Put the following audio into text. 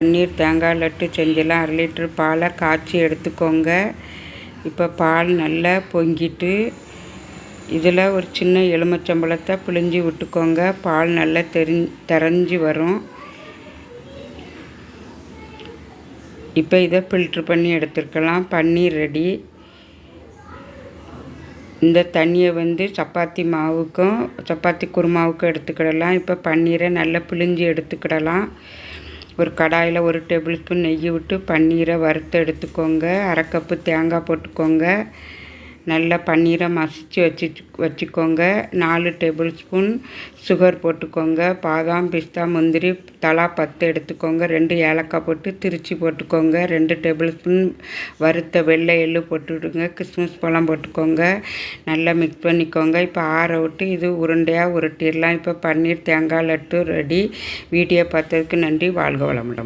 பன்னீர் தேங்காய் லட்டு செஞ்சிடலாம். 1/2 லிட்டர் பாலை காய்ச்சி எடுத்துக்கோங்க. இப்போ பால் நல்லா பொங்கிட்டு இதில் ஒரு சின்ன எலுமிச்சம்பழத்தை பிழிஞ்சி விட்டுக்கோங்க. பால் நல்லா திரஞ்சி வரும். இப்போ இதை ஃபில்ட்ரு பண்ணி எடுத்துக்கலாம். பன்னீர் ரெடி. இந்த தண்ணியை சப்பாத்தி மாவுக்கும் சப்பாத்தி குருமாவுக்கும் எடுத்துக்கிடலாம். இப்போ பன்னீரை நல்லா பிழிஞ்சி எடுத்துக்கிடலாம். ஒரு கடாயில் 1 டேபிள் ஸ்பூன் நெய் விட்டு பன்னீரை வறுத்து எடுத்துக்கோங்க. 1/2 கப்பு தேங்காய் போட்டுக்கோங்க. நல்லா பன்னீரை மசிச்சு வச்சுக்கோங்க. 4 டேபிள் ஸ்பூன் சுகர் போட்டுக்கோங்க. பாதாம் பிஸ்தா முந்திரி தலா 10 எடுத்துக்கோங்க. 2 ஏலக்காய் போட்டு திரிச்சி போட்டுக்கோங்க. 2 டேபிள் ஸ்பூன் வறுத்த வெள்ளை எள்ளு போட்டுவிடுங்க. கிஸ்மிஸ் பழம் போட்டுக்கோங்க. நல்லா மிக்ஸ் பண்ணிக்கோங்க. இப்போ ஆற விட்டு இது உருண்டையாக உருட்டிடலாம். இப்போ பன்னீர் தேங்காய் லட்டு ரெடி. வீடியோ பார்த்ததுக்கு நன்றி. வாழ்க வளமுடன்.